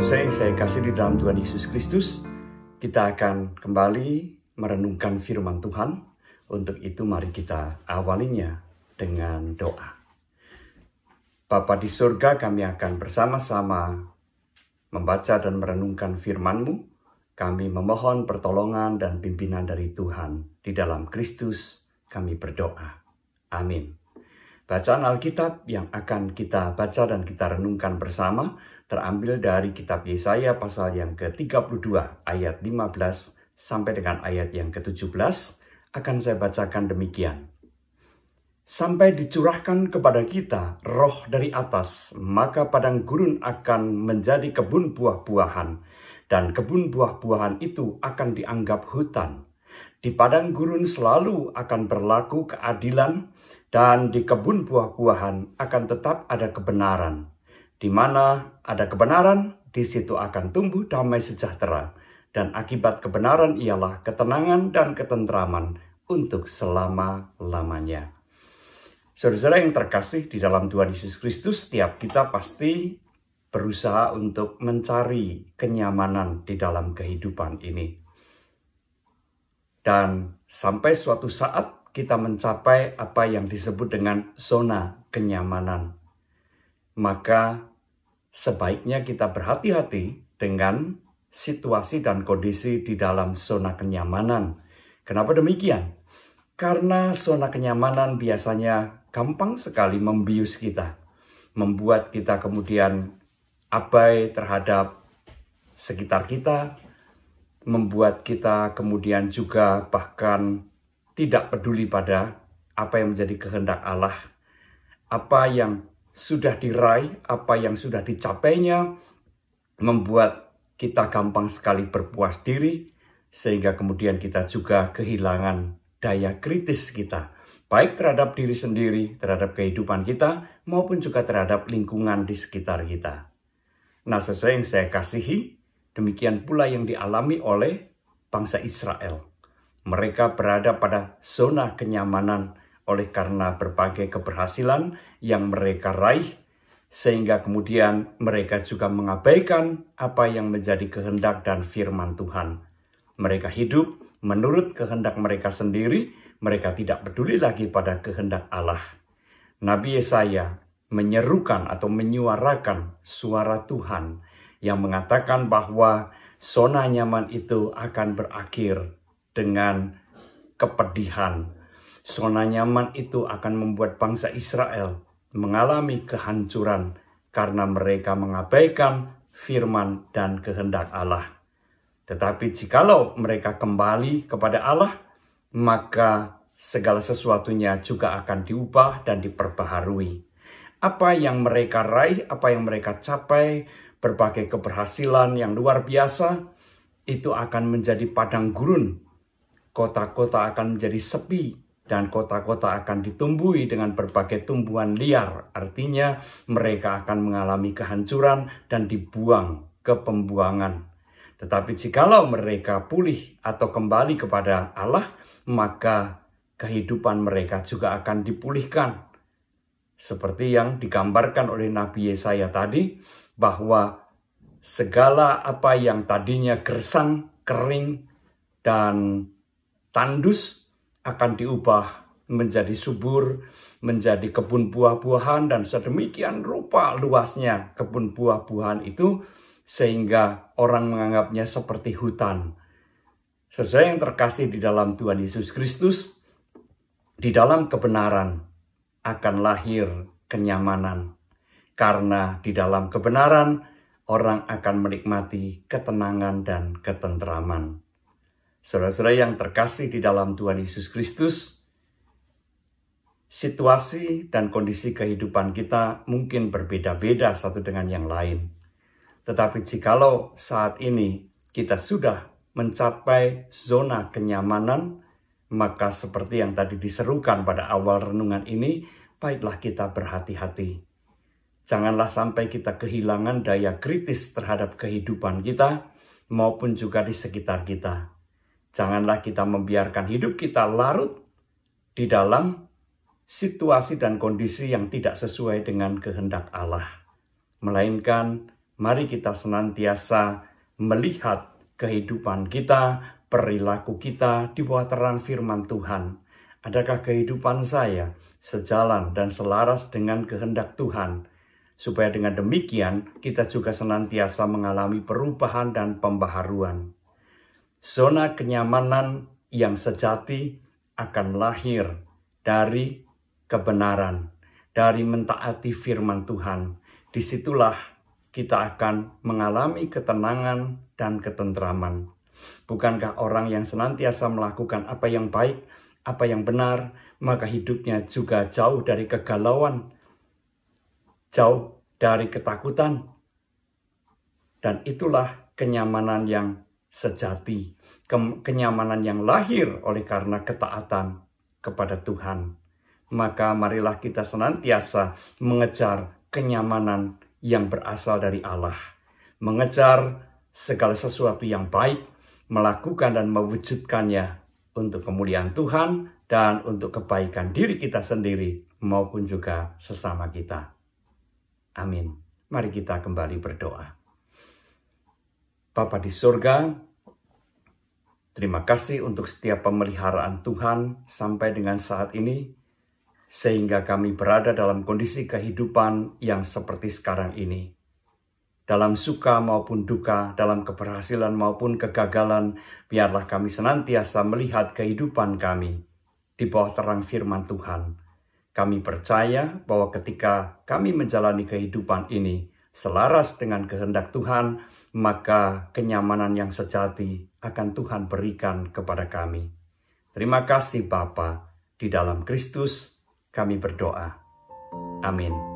Saudara yang saya kasih di dalam Tuhan Yesus Kristus, kita akan kembali merenungkan firman Tuhan. Untuk itu mari kita awalinya dengan doa. Bapa di surga, kami akan bersama-sama membaca dan merenungkan firman-Mu. Kami memohon pertolongan dan pimpinan dari Tuhan. Di dalam Kristus kami berdoa. Amin. Bacaan Alkitab yang akan kita baca dan kita renungkan bersama terambil dari kitab Yesaya pasal yang ke-32 ayat 15 sampai dengan ayat yang ke-17. Akan saya bacakan demikian. Sampai dicurahkan kepada kita roh dari atas, maka padang gurun akan menjadi kebun buah-buahan, dan kebun buah-buahan itu akan dianggap hutan. Di padang gurun selalu akan berlaku keadilan, dan di kebun buah-buahan akan tetap ada kebenaran. Di mana ada kebenaran, di situ akan tumbuh damai sejahtera. Dan akibat kebenaran ialah ketenangan dan ketentraman untuk selama-lamanya. Saudara-saudara yang terkasih di dalam Tuhan Yesus Kristus, setiap kita pasti berusaha untuk mencari kenyamanan di dalam kehidupan ini. Dan sampai suatu saat kita mencapai apa yang disebut dengan zona kenyamanan. Maka sebaiknya kita berhati-hati dengan situasi dan kondisi di dalam zona kenyamanan. Kenapa demikian? Karena zona kenyamanan biasanya gampang sekali membius kita. Membuat kita kemudian abai terhadap sekitar kita. Membuat kita kemudian juga bahkan tidak peduli pada apa yang menjadi kehendak Allah. Apa yang sudah diraih, apa yang sudah dicapainya, membuat kita gampang sekali berpuas diri, sehingga kemudian kita juga kehilangan daya kritis kita, baik terhadap diri sendiri, terhadap kehidupan kita, maupun juga terhadap lingkungan di sekitar kita. Nah, sesuai yang saya kasihi, demikian pula yang dialami oleh bangsa Israel. Mereka berada pada zona kenyamanan oleh karena berbagai keberhasilan yang mereka raih, sehingga kemudian mereka juga mengabaikan apa yang menjadi kehendak dan firman Tuhan. Mereka hidup menurut kehendak mereka sendiri, mereka tidak peduli lagi pada kehendak Allah. Nabi Yesaya menyerukan atau menyuarakan suara Tuhan yang mengatakan bahwa zona nyaman itu akan berakhir dengan kepedihan. Zona nyaman itu akan membuat bangsa Israel mengalami kehancuran karena mereka mengabaikan firman dan kehendak Allah. Tetapi jikalau mereka kembali kepada Allah, maka segala sesuatunya juga akan diubah dan diperbaharui. Apa yang mereka raih, apa yang mereka capai, berbagai keberhasilan yang luar biasa, itu akan menjadi padang gurun. Kota-kota akan menjadi sepi dan kota-kota akan ditumbuhi dengan berbagai tumbuhan liar. Artinya mereka akan mengalami kehancuran dan dibuang ke pembuangan. Tetapi jikalau mereka pulih atau kembali kepada Allah, maka kehidupan mereka juga akan dipulihkan. Seperti yang digambarkan oleh Nabi Yesaya tadi, bahwa segala apa yang tadinya gersang, kering, dan tandus akan diubah menjadi subur, menjadi kebun buah-buahan, dan sedemikian rupa luasnya kebun buah-buahan itu sehingga orang menganggapnya seperti hutan. Saudara yang terkasih di dalam Tuhan Yesus Kristus, di dalam kebenaran akan lahir kenyamanan. Karena di dalam kebenaran orang akan menikmati ketenangan dan ketentraman. Saudara-saudara yang terkasih di dalam Tuhan Yesus Kristus, situasi dan kondisi kehidupan kita mungkin berbeda-beda satu dengan yang lain. Tetapi jikalau saat ini kita sudah mencapai zona kenyamanan, maka seperti yang tadi diserukan pada awal renungan ini, baiklah kita berhati-hati. Janganlah sampai kita kehilangan daya kritis terhadap kehidupan kita maupun juga di sekitar kita. Janganlah kita membiarkan hidup kita larut di dalam situasi dan kondisi yang tidak sesuai dengan kehendak Allah. Melainkan Mari kita senantiasa melihat kehidupan kita, perilaku kita di bawah terang firman Tuhan. Adakah kehidupan saya sejalan dan selaras dengan kehendak Tuhan? Supaya dengan demikian kita juga senantiasa mengalami perubahan dan pembaharuan. Zona kenyamanan yang sejati akan lahir dari kebenaran, dari mentaati firman Tuhan. Disitulah kita akan mengalami ketenangan dan ketentraman. Bukankah orang yang senantiasa melakukan apa yang baik, apa yang benar, maka hidupnya juga jauh dari kegalauan, jauh dari ketakutan. Dan itulah kenyamanan yang sejati, kenyamanan yang lahir oleh karena ketaatan kepada Tuhan. Maka marilah kita senantiasa mengejar kenyamanan yang berasal dari Allah. Mengejar segala sesuatu yang baik, melakukan dan mewujudkannya untuk kemuliaan Tuhan dan untuk kebaikan diri kita sendiri maupun juga sesama kita. Amin. Mari kita kembali berdoa. Bapa di surga, terima kasih untuk setiap pemeliharaan Tuhan sampai dengan saat ini, sehingga kami berada dalam kondisi kehidupan yang seperti sekarang ini. Dalam suka maupun duka, dalam keberhasilan maupun kegagalan, biarlah kami senantiasa melihat kehidupan kami di bawah terang firman Tuhan. Kami percaya bahwa ketika kami menjalani kehidupan ini selaras dengan kehendak Tuhan, maka kenyamanan yang sejati akan Tuhan berikan kepada kami. Terima kasih Bapa, di dalam Kristus kami berdoa. Amin.